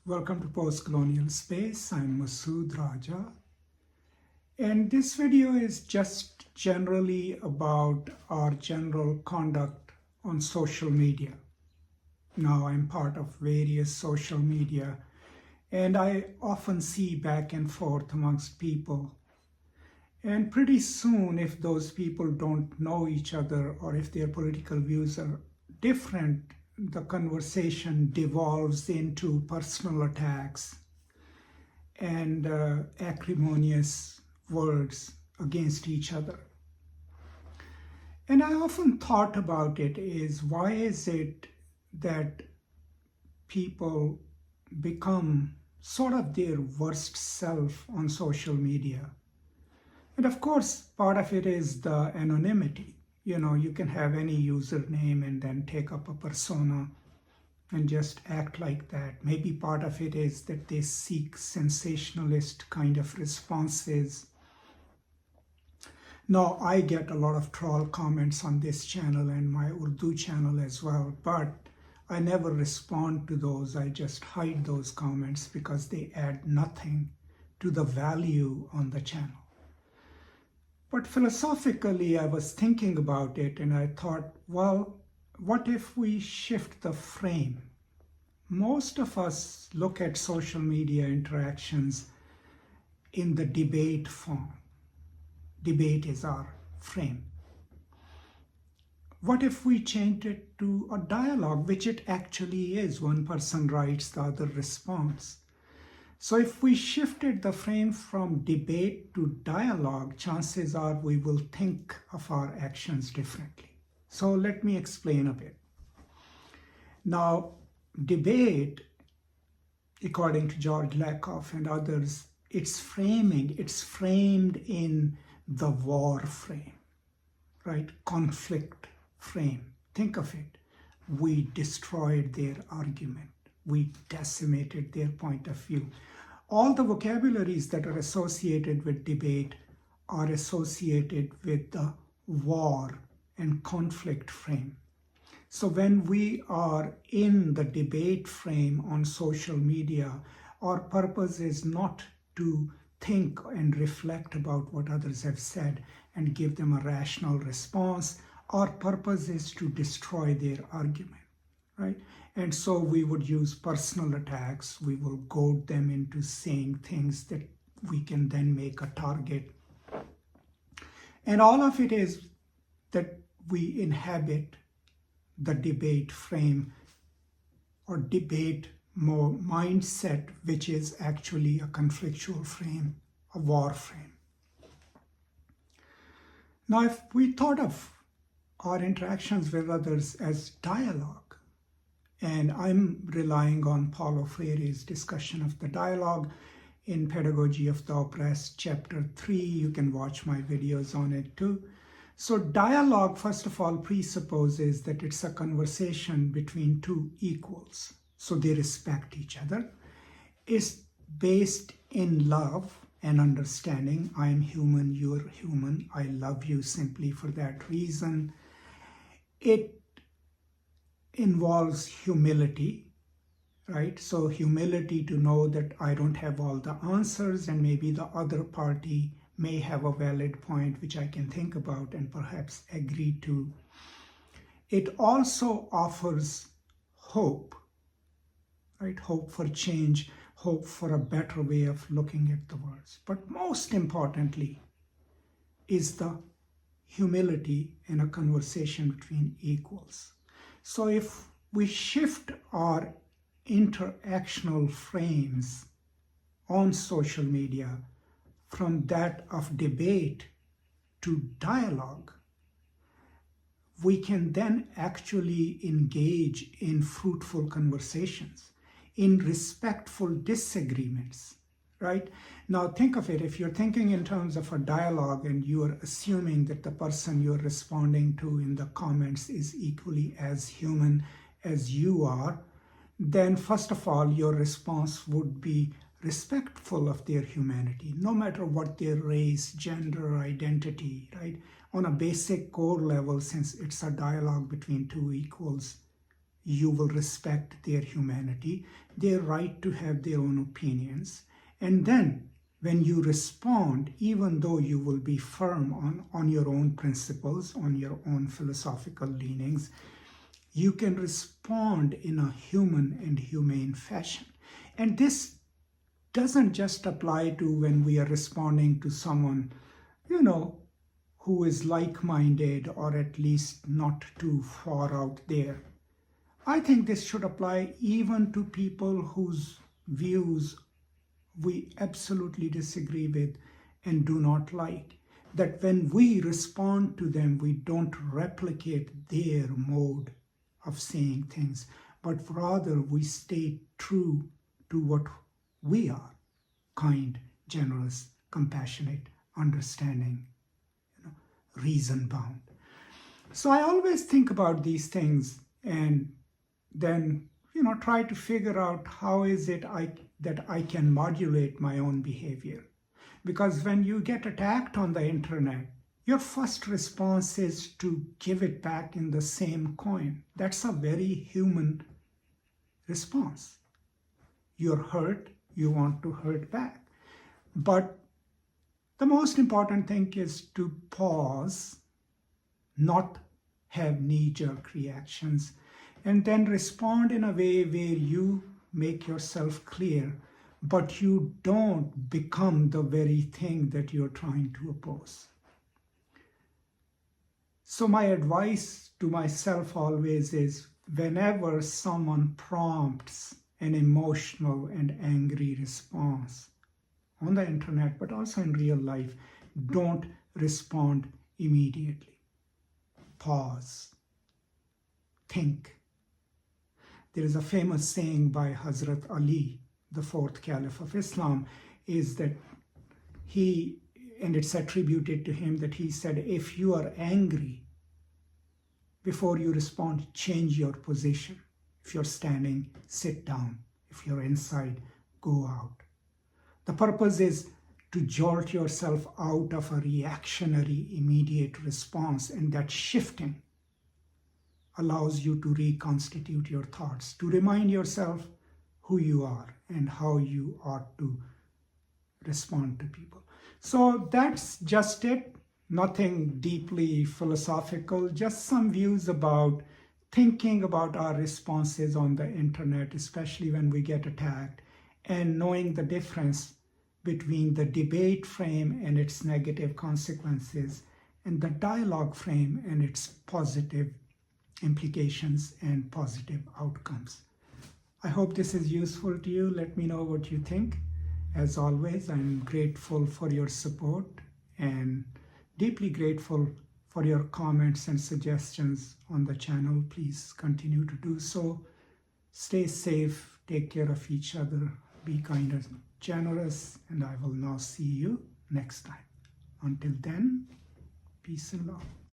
Welcome to Post-Colonial Space. I'm Masood Raja. And this video is just generally about our general conduct on social media. Now I'm part of various social media, and I often see back and forth amongst people. And pretty soon, if those people don't know each other or if their political views are different, the conversation devolves into personal attacks and acrimonious words against each other. And I often thought about it is, why is it that people become sort of their worst self on social media? And of course, part of it is the anonymity. You can have any username and then take up a persona and just act like that. Maybe part of it is that they seek sensationalist kind of responses. Now, I get a lot of troll comments on this channel and my Urdu channel as well, but I never respond to those. I just hide those comments because they add nothing to the value on the channel. But philosophically, I was thinking about it and I thought, well, what if we shift the frame? Most of us look at social media interactions in the debate form. Debate is our frame. What if we change it to a dialogue, which it actually is? One person writes, the other responds. So if we shifted the frame from debate to dialogue, chances are we will think of our actions differently. So let me explain a bit. Now, debate, according to George Lakoff and others, it's framed in the war frame, right? Conflict frame. Think of it. We destroyed their argument. We decimated their point of view. All the vocabularies that are associated with debate are associated with the war and conflict frame. So when we are in the debate frame on social media, our purpose is not to think and reflect about what others have said and give them a rational response. Our purpose is to destroy their argument, right? And so we would use personal attacks. We will goad them into saying things that we can then make a target. And all of it is that we inhabit the debate frame or debate more mindset, which is actually a conflictual frame, a war frame. Now, if we thought of our interactions with others as dialogue, and I'm relying on Paulo Freire's discussion of the dialogue in Pedagogy of the Oppressed, Chapter 3. You can watch my videos on it too. So dialogue, first of all, presupposes that it's a conversation between two equals. So they respect each other. It's based in love and understanding. I'm human, you're human. I love you simply for that reason. It involves humility, right? So humility to know that I don't have all the answers and maybe the other party may have a valid point which I can think about and perhaps agree to. It also offers hope, right? Hope for change, hope for a better way of looking at the world. But most importantly is the humility in a conversation between equals. So if we shift our interactional frames on social media from that of debate to dialogue, we can then actually engage in fruitful conversations, in respectful disagreements, right? Now think of it, if you're thinking in terms of a dialogue and you're assuming that the person you're responding to in the comments is equally as human as you are, then first of all, your response would be respectful of their humanity, no matter what their race, gender, identity, right? On a basic core level, since it's a dialogue between two equals, you will respect their humanity, their right to have their own opinions. And then when you respond, even though you will be firm on your own principles, on your own philosophical leanings, you can respond in a human and humane fashion. And this doesn't just apply to when we are responding to someone, who is like-minded or at least not too far out there. I think this should apply even to people whose views we absolutely disagree with and do not like. That when we respond to them, we don't replicate their mode of saying things, but rather we stay true to what we are: kind, generous, compassionate, understanding, reason-bound. So I always think about these things and then, try to figure out how is it that I can modulate my own behavior. Because when you get attacked on the internet, your first response is to give it back in the same coin. That's a very human response. You're hurt, you want to hurt back. But the most important thing is to pause, not have knee-jerk reactions, and then respond in a way where you make yourself clear, but you don't become the very thing that you're trying to oppose. So my advice to myself always is, whenever someone prompts an emotional and angry response on the internet, but also in real life, don't respond immediately. Pause. Think. There is a famous saying by Hazrat Ali, the fourth Caliph of Islam, is that and it's attributed to him, that he said, if you are angry, before you respond, change your position. If you're standing, sit down. If you're inside, go out. The purpose is to jolt yourself out of a reactionary immediate response, and that shifting allows you to reconstitute your thoughts, to remind yourself who you are and how you ought to respond to people. So that's just it. Nothing deeply philosophical, just some views about thinking about our responses on the internet, especially when we get attacked, and knowing the difference between the debate frame and its negative consequences and the dialogue frame and its positive implications and positive outcomes. I hope this is useful to you. Let me know what you think. As always, I'm grateful for your support and deeply grateful for your comments and suggestions on the channel. Please continue to do so. Stay safe, take care of each other, be kind and generous, and I will now see you next time. Until then, peace and love.